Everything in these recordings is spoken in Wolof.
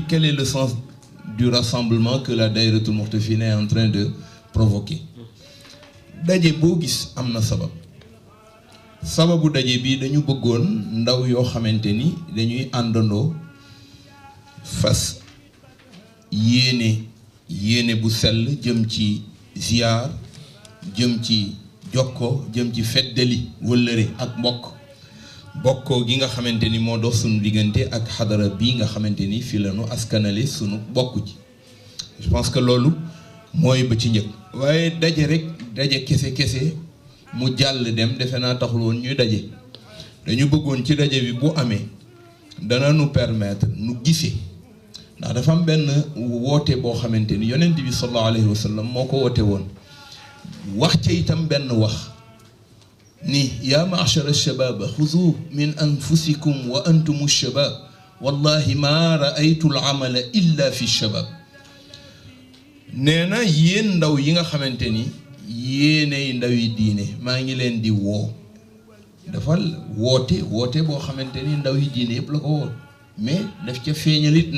Quel est le sens du rassemblement que la Dahiratoul Moukhtafina est en train de provoquer? daje boo gis am na sababu daje bi dañu bëggoon ndaw yoo xamante ni dañuy àndandoo fas yéene bu sell jëm ci ziar jëm ci jokko jëm ci feddali wëllëre ak bokkoo gi nga xamante ni moo dox sunu diggante ak xadara bii nga xamante ni fi lañu askanale sunu bokk ci. Je pense que loolu mooy ba ci njëkk. waaye daje kese mu jàll dem defe naa taxul woon ñuy daje dañu bëggoon ci daje bi bu amee dana nu permettre nu gisee ndax dafa am benn woote boo xamante ni yonent bi sallallahu alayhi wa sallam moo ko woote woon wax ca itam benn wax ni yaa ma'shara ash-shabab xuzu min anfusikum wa antum ash-shabab wallahi ma ra'aytu al-amala illa fi ash-shabab. nee na yéen ndaw yi nga xamante ni yéenay ndaw yi diine maa ngi leen di woo dafa woote boo xamante ni ndaw yi diine yëpp la ko woo mais daf ca feeñalit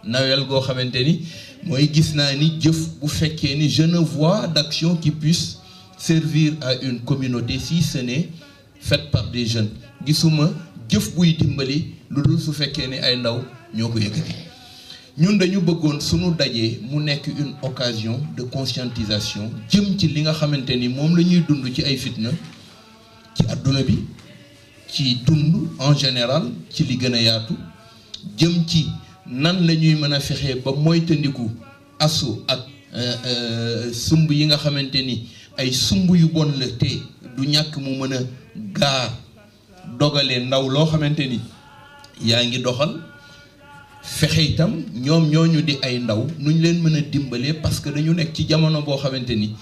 nawel goo xamante ni mooy gis naa ni jëf bu fekkee ni je ne vois d'action qui puisse servir à une communauté si ce n'est faite par des jeunes gisuma jëf buy dimbali lu dul su fekkee ni ay ndaw ñoo ko yëkkati. ñun dañu bëggoon sunu dajee mu nekk une occasion de conscientisation jëm ci li nga xamante ni moom la ñuy dund ci ay fitna ci àdduna bi ci dund en général ci li gën a yaatu jëm ci nan la ñuy mën a fexee ba moytandiku asu ak sumb yi nga xamante ni ay sumb yu bon la te du ñàkk mu mën a gaar dogale ndaw loo xamante ni yaa ngi doxal. fexe itam ñoom ñooñu di ay ndaw nuñ leen mën a dimbalee parce que dañu nekk ci jamono boo xamante ni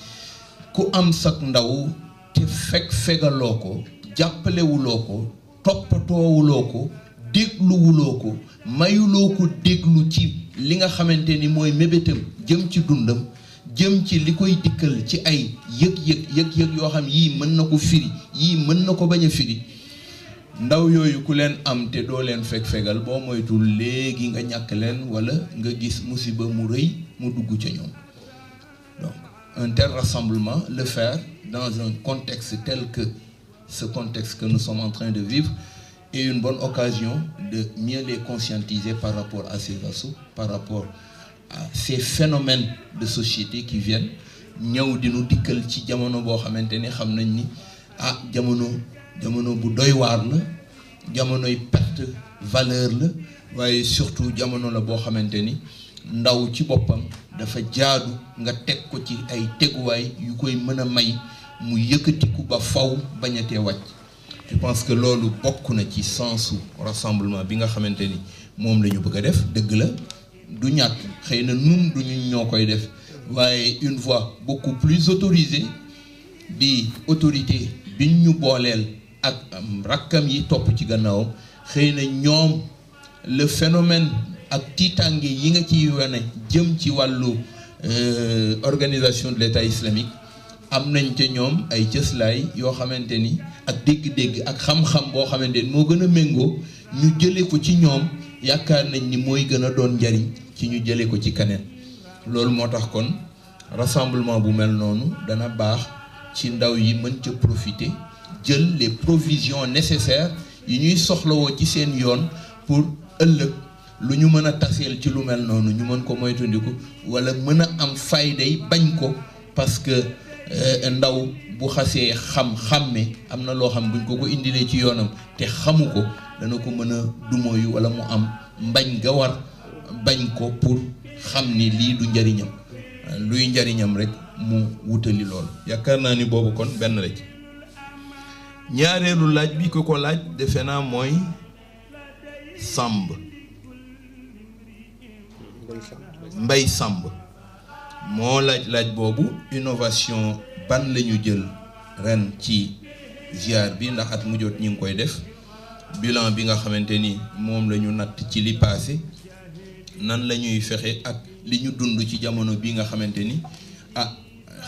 ku am sak ndaw te fegaloo ko jàppalewuloo ko toppatoowuloo ko dégluwuloo ko mayuloo ko déglu ci li nga xamante ni mooy mébétam jëm ci dundam jëm ci li koy dikkal ci ay yëg-yëg yoo xam yii mën na ko firi yii mën na ko bañ a firi. ndaw yooyu ku leen am te doo leen fegal boo moytul léegi nga ñàkk leen wala nga gis musiba mu rëy mu dugg ca ñoom. Donc un tel rassemblement, le faire dans un contexte tel que ce contexte que nous sommes en train de vivre est une bonne occasion de mieux les conscientiser par rapport à ces assauts, par rapport à ces phénomènes de société qui viennent ñëw di nu dikkal ci jamono boo xamante ni xam nañ ni jamono bu doy waar la jamonoy perte valeur la waaye surtout jamono la boo xamante ni ndaw ci boppam dafa jaadu nga teg ko ci ay teguwaay yu koy mën a may mu yëkkatiku ba faw bañatee wàcc. Je pense que loolu bokk na ci sensu rassemblement bi nga xamante ni moom la ñu bëgg a def dëgg la du ñàkk xëy na nun du ñu ñoo koy def waaye une voix beaucoup plus autorisée di autorité biñ ñu booleel ak rakkam yi topp ci gannaawam xëy na ñoom le phénomène ak tiitange yi nga ciy wane jëm ci wàllu organisation de l'État islamique am nañ ca ñoom ay cëslaay yoo xamante ni ak dégg-dégg ak xam-xam boo xamante ni moo gën a méngoo ñu jëlee ko ci ñoom yaakaar nañ ni mooy gën a doon njariñ ci ñu jëlee ko ci keneen. loolu moo tax kon rassemblement bu mel noonu dana baax ci ndaw yi mën ca profiter jël les provisions nécessaires yi ñuy soxlawoo ci seen yoon pour ëllëg lu ñu mën a taseel ci lu mel noonu ñu mën ko moytandiku wala mën a am fayday bañ ko parce que ndaw bu xasee xàmme am na loo xam buñ ko indilee ci yoonam te xamu ko dana ko mën a dumóoyu wala mu am mbañ ga war bañ ko pour xam ni lii du njariñam luy njariñam rek mu wutali lool. yaakaar naa ni boobu kon benn la ci. ñaareelu laaj bi ko laaj defe naa mooy Mbay Samb moo laaj boobu innovation ban la ñu jël ren ci ziar bi ndax at mu jot ñi ngi koy def bilan bi nga xamante ni moom la ñu natt ci li passé nan la ñuy fexe ak li ñu dund ci jamono bi nga xamante ni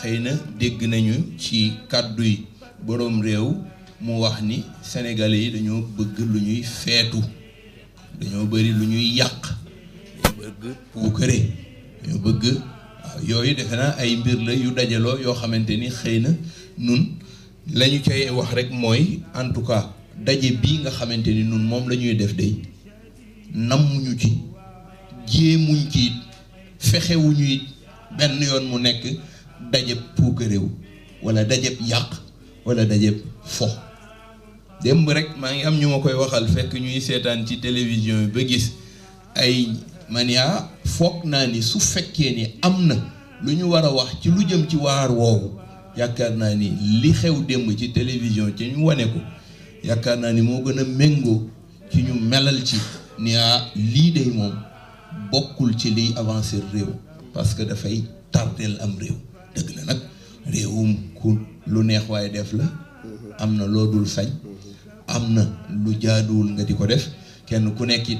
xëy na dégg nañu ci kàdduy boroom réew mu wax ni sénégalais yi dañoo bëgg lu ñuy feetu dañoo bëri lu ñuy yàq bëgg puukare dañoo bëgg waaw yooyu defe naa ay mbir la yu dajaloo yoo xamante ni xëy na nun la ñu cay wax rek mooy en tout cas daje bii nga xamante ni nun moom la ñuy def day nammuñu ci jéemuñ ci it fexewuñu it benn yoon mu nekk dajeb puukareew wala dajeb yàq wala dajeb fo démb rek maa ngi am ñu ma koy waxal fekk ñuy seetaan ci télévision bi ba gis ay mania foog naa ni su fekkee ni am na lu ñu war a wax ci lu jëm ci waar woowu yaakaar naa ni li xew démb ci télévision ci ñu wane ko yaakaar naa ni moo gën a méngoo ci ñu melal ci ni lii day moom bokkul ci liy avancer réew parce que dafay tardeel am réew dëgg la nag réewum ku lu neex waaye def la am na loo dul sañ am na lu jaaduwul nga di ko def kenn ku nekk it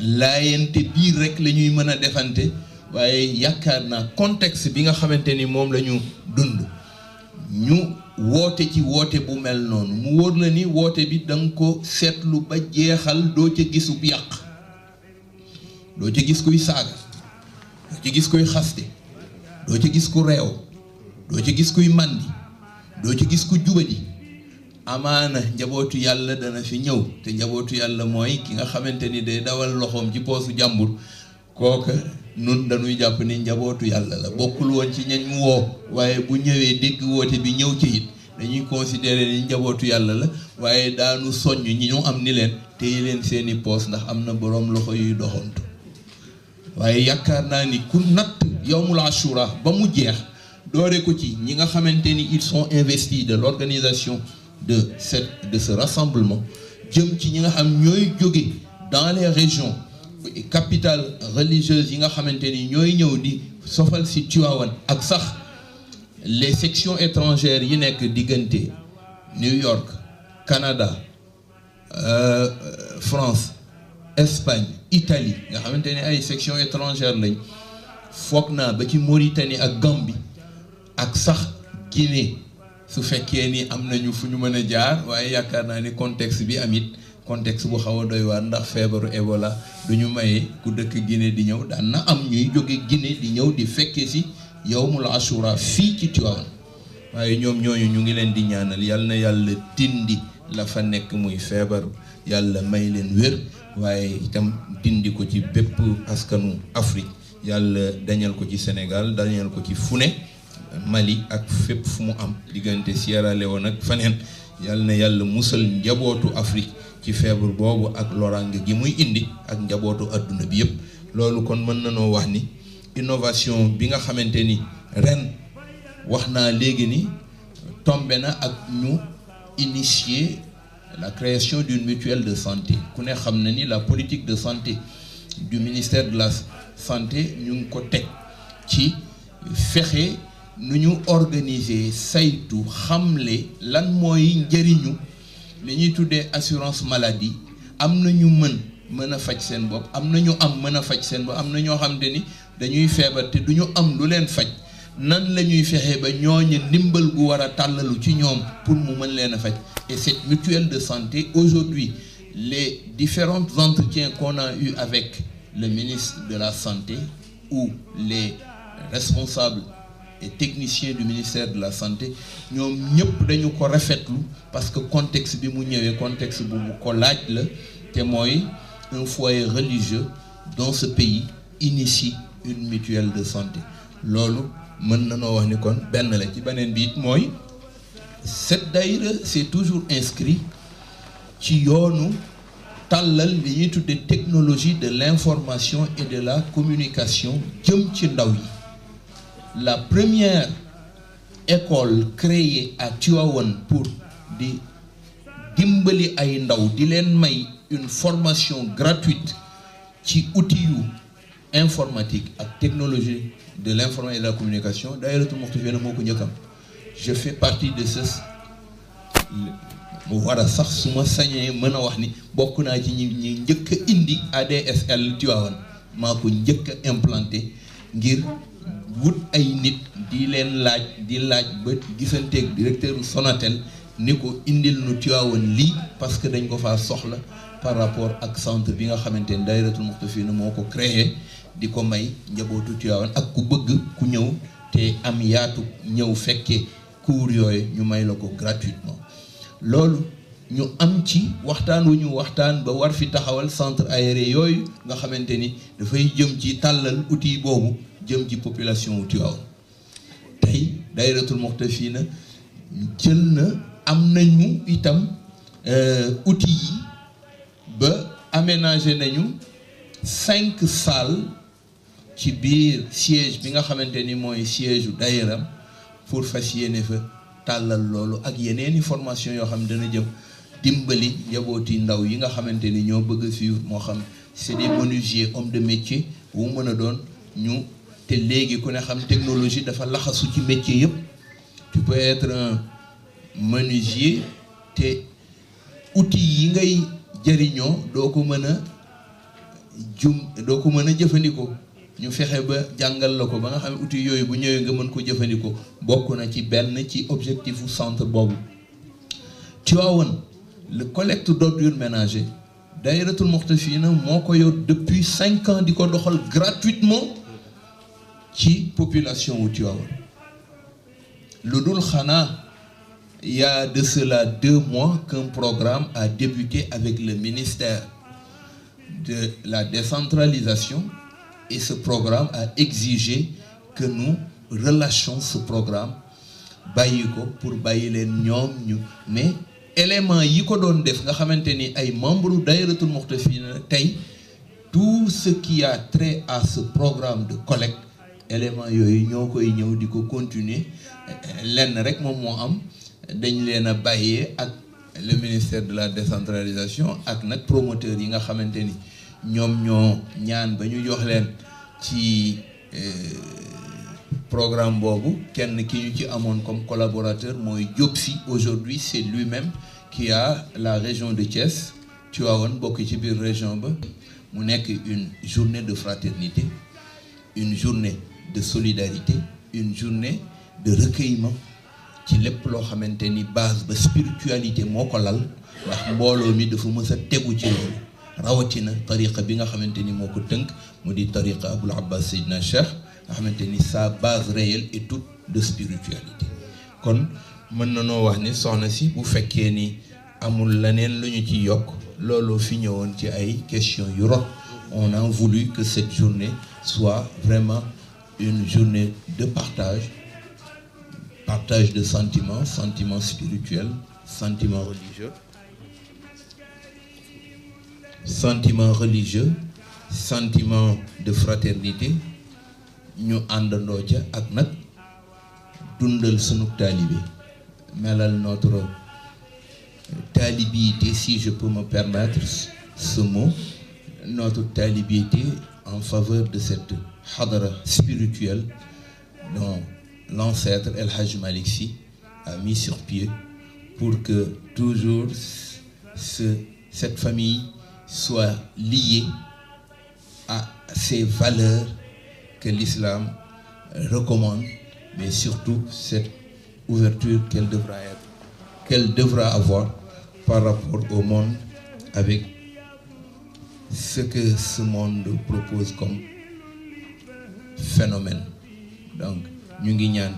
laayante biir rek la ñuy mën a defante waaye yaakaar naa contexte bi nga xamante ni moom la ñu dund ñu woote ci woote bu mel noonu mu wóor la ni woote bi da nga ko seetlu ba jeexal doo ca gisub yàq doo ca gis kuy saaga doo ca gis kuy xaste doo ca gis ku réew doo ca gis kuy màndi doo ca gis ku jubadi amaana njabootu yàlla dana fi ñëw te njabootu yàlla mooy ki nga xamante ni day dawal loxoom ci poosu jàmbur kooka nun dañuy jàpp ni njabootu yàlla la bokkul woon ci ñañ mu woo waaye bu ñëwee dégg woote bi ñëw ci it dañuy considérer ni njabootu yàlla la waaye daanu soññ ñi ñu am ni leen téye leen seeni poos ndax am na boroom loxo yuy doxantu waaye yaakaar naa ni ku natt yawmul ashura ba mu jeex doore ko ci ñi nga xamante ni ils sont investis de l'organisation de ce rassemblement jëm ci ñi nga xam ñooy jóge dans les régions capitales religieuses yi nga xamante ni ñooy ñëw di sofal si Tivaouane ak sax les sections étrangères yi nekk diggante New York Canada France Espagne Italie nga xamante ni ay sections étrangères lañ foog naa ba ci Mauritanie ak Gambie ak sax Guinée su fekkee ni am nañu fu ñu mën a jaar waaye yaakaar naa ni contexte bi am it contexte bu xaw a doy waar ndax feebaru Ebola du ñu maye ku dëkk Guinée di ñëw daan na am ñuy jóge Guinée di ñëw di fekkee si yawmul ashura fii ci Tivaouane waaye ñoom ñooñu ñu ngi leen di ñaanal yal na yàlla dindi la fa nekk muy feebar yàlla may leen wér waaye itam dindi ko ci bépp askanu Afrique yàlla dañal ko ci Sénégal dañal ko ci fu ne Mali ak fépp fu mu am diggante Sierra Leone ak faneen yal na yàlla musal njabootu Afrique ci feebar boobu ak loraange gi muy indi ak njabootu adduna bi yëpp loolu kon mën nañoo wax ni innovation bi nga xamante ni ren wax naa léegi ni tombé na ak ñu initier la création d'une mutuelle de santé ku ne xam na ni la politique de santé du ministère de la santé ñu ngi ko teg ci fexe nu ñu organiser saytu xamle lan mooy njëriñu li ñuy tuddee assurance maladie am na ñu mën a faj seen bopp am na ñu am mën a faj seen bopp am na ñoo xam te ni dañuy feebar te du ñu am lu leen faj nan la ñuy fexe ba ñooñu ndimbal gu war a tàllalu ci ñoom pour mu mën leen a faj et cette mutuelle de santé aujourd'hui les différents entretiens qu'on a eu avec le ministre de la santé ou les responsables et techniciens du ministère de la santé ñoom ñëpp dañu ko rafetlu parce que contexte bi mu ñëwee contexte bu mu ko laaj la te mooy un foyer religieux dans ce pays initie une mutuelle de santé loolu mën na noo wax ni kon benn la ci beneen bi it mooy cette daïra c'est toujours inscrit ci yoonu tàllal li ñuy tudde technologie de l'information et de la communication jëm ci ndaw yi la première école créée à Tivaouane pour di dimbali ay ndaw di leen may une formation gratuite ci outils yu informatique ak technologie de l'information et de la communication Dahiratoul Mouhtafina moo ko njëkkam je fais partie de ce mu war a sax su ma sañee mën a wax ni bokk naa ci ñi njëkk a indi ADSL Tivaouane maa ko njëkk a implanté ngir wut ay nit di leen laaj ba gisanteeg directeur Sonatel ni ko indil nu Tivaouane lii parce que dañ ko faa soxla par rapport ak centre bi nga xamante ne Dahiratoul Mouhtafina moo ko créé di ko may njabootu Tivaouane ak ku bëgg ku ñëw te am yaatu ñëw fekke cours yooyu ñu may la ko gratuitement. loolu ñu am ci waxtaan wu ñu waxtaan ba war fi taxawal centre aéré yooyu nga xamante ni dafay jëm ci tàllal outil boobu jëm ci population wu Tivaouane. tey Dahiratoul Mouhtafina jël na am nañu itam outil yi ba aménagé nañu 5 salles ci biir siège bi nga xamante ni mooy siège u daayira pour fas yéene fa tàllal loolu ak yeneeni formation yoo xam ne dana jëm dimbali njabooti ndaw yi nga xamante ni ñoo bëgg a suivre moo xam c'est des menuisiers hommes de métier wu mën a doon ñu te léegi ku ne xam technologie dafa laxasu ci métier yëpp. tu peux être un menuisier te outil yi ngay jëriñoo doo ko mën a jëfandikoo ñu fexe ba jàngal la ko ba nga xam ne outil yooyu bu ñëwee nga mën ko jëfandikoo bokk na ci benn ci objectifu centre boobu. Tivaouane le collecte d'ordures ménagères Dahiratoul Mouhtafina moo ko yor depuis 5 ans di ko doxal gratuitement ci population wu Tivaouane. lu dul xanaa il y a de cela 2 mois qu'un programme a débuté avec le ministère de la décentralisation et ce programme a exigé que nous relâchions ce programme bàyyi ko pour bàyyi leen ñoom ñu mais élément yi ko doon def nga xamante ni ay membres Dahiratoul Mouhtafina tey tout ce qui a trait à ce programme de collecte élément yooyu ñoo koy ñëw di ko continuer lenn rek moom moo am dañ leen a bàyyee ak le ministère de la décentralisation ak nag promoteurs yi nga xamante ni ñoom ñoo ñaan ba ñu jox leen ci programme boobu kenn ki ñu ci amoon comme collaborateur mooy Diop Sy. Aujourd'hui c'est lui-même qui a la région de Thiès Tivaouane bokk ci biir région ba mu nekk une journée de fraternité, une journée de solidarité, une journée de recueillement ci lépp loo xamante ni base ba spiritualité moo ko lal ndax mbooloo mi dafa mës a tegu ci loolu rawatina tariqa bi nga xamante ni moo ko tënk mu di tariqa Aboul Abbas Seydina Cheikh nga xamante ni sa base réelle est toute de spiritualité. kon mën na noo wax ni soxna si bu fekkee ni amul leneen lu ñu ci yokk looloo fi ñëwoon ci ay questions yu rot. On a voulu que cette journée soit vraiment une journée de partage de sentiments, sentiments spirituels, sentiments sentiments de fraternité ñu àndandoo ca ak nag dundal sunu taalibe melal notre talibité, si je peux me permettre ce mot, notre talibité en faveur de cette hadara spirituelle dont l'ancêtre El Hadj Malick Sy a mis sur pied pour que toujours cette famille soit liée à ces valeurs que l'islam recommande, mais surtout cette ouverture qu'elle devra avoir par rapport au monde avec ce que ce monde propose comme phénomène. Donc ñu ngi ñaan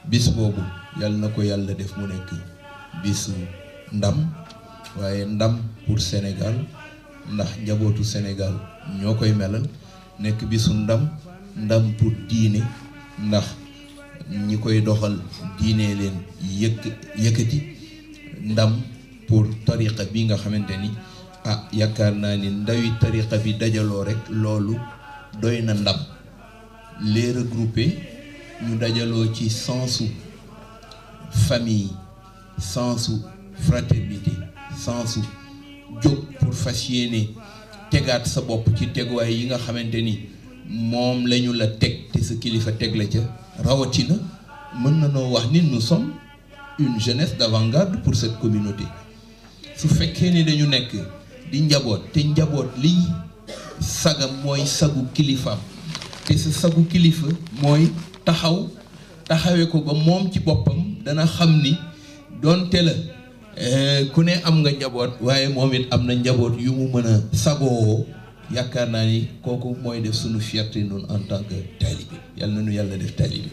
bis boobu yàlla na ko yàlla def mu nekk bisu ndam waaye ndam pour Sénégal ndax njabootu Sénégal ñoo koy melal nekk bisu ndam pour diine ndax ñi koy doxal diine leen yëkkati ndam pour tariqa bi nga xamante ni yaakaar naa ni ndawi tariqa bi dajaloo rek loolu doy na ndam les regrouper ñu dajaloo ci sensu famille sensu fraternité sensu jóg pour fas yéene tegaat sa bopp ci teguwaay yi nga xamante ni moom lañu la teg te sa kilifa teg la ca rawatina mën na noo wax ni nous sommes une jeunesse d'avant-garde pour cette communauté. su fekkee ni dañu nekk di njaboot te njaboot liy sagam mooy sagu kilifaam te sa sagu kilifa mooy taxawee ko ba moom ci boppam dana xam ni doonte la ku ne am nga njaboot waaye moom it am na njaboot yu mu mën a sagoo yaakaar naa ni kooku mooy def sunu fierté noonu en tant que taalibe yàlla na nu yàlla def taalibe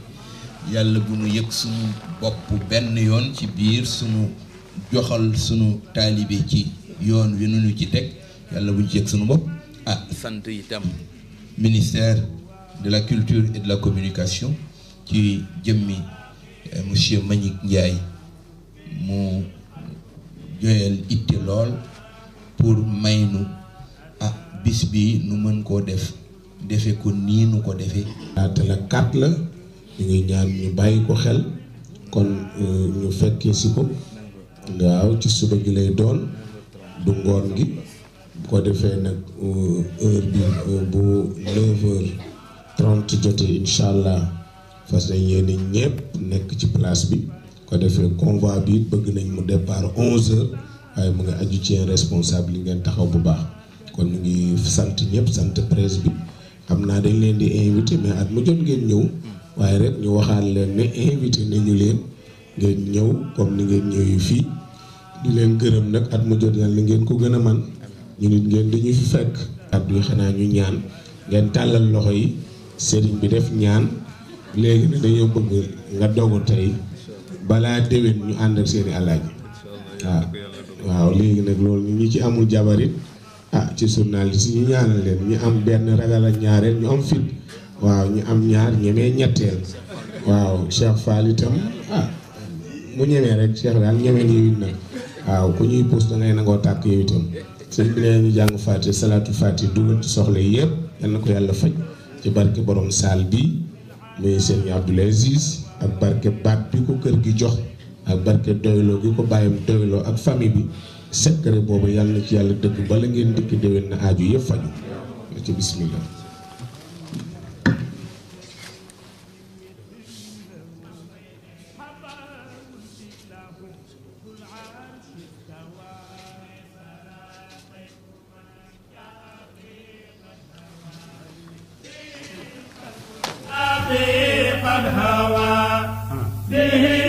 yàlla bu nu yëg sunu bopp benn yoon ci biir sunu joxal sunu taalibe ci yoon wi nu ci teg yàlla bu ñu ci yëg sunu bopp sant itam ministère de la culture et de la communication ci jëmmi monsieur Mbagnick Ndiaye mu joyal itte lool pour may nu bis bi nu mën koo defe ko nii nu ko defee. laata la 4 la ñu ngi ñaan ñu bàyyi ko xel kon ñu fekkee si ko waaw ci suba gi lay doon du ngoon gi bu ko defee nag heure bi bu 9h30 jotee incha allah fas nañ yéene ñëpp nekk ci place bi ko defee convoi bi bëgg nañ mu départ 11h waaye mu ngi aju ci responsable yi ngeen taxaw bu baax. kon ñu ngi sant ñëpp sant presse bi xam naa dañ leen di invité mais at mu jot ngeen ñëw waaye rek ñu waxaat leen ne invité nañu leen ngeen ñëw comme ni ngeen ñëwee fii di leen gërëm nag at mu jot yàlla ngeen ko gën a man ñu nit ngeen dañu fi fekk at bi xanaa ñu ñaan ngeen tàllal loxo yi sëriñ bi def ñaan léegi nag dañoo bëgg nga dogu tey balaa déwén ñu ànd ak seeni alaaji waaw léegi nag loolu ñi ci amul jabarit ci journaliste ñu ñaanal leen ñu am benn ragal ak ñaareel ñu am fit waaw ñu am ñaar ñemee ñetteel waaw Cheikh Fall itam mu ñemee rek Cheikh daal ñemee nii nag waaw ku ñuy puus da ngay nangoo tàkk yow itam sëñ bi nee ñu jàng Fatiha salaatu Fatiha dugal ci soxla yëpp yal na ko yàlla faj ci barke borom saal bi muy sëñ Abdoul Aziz ak barke baat bi ko kër gi jox ak barke doyloo gi ko bàyyam doyloo ak famille bi secret boobu yàlla na ci yàlla dëgg bala ngeen dikk déwén na aaju yëpp faju ci bismillah قد هوى به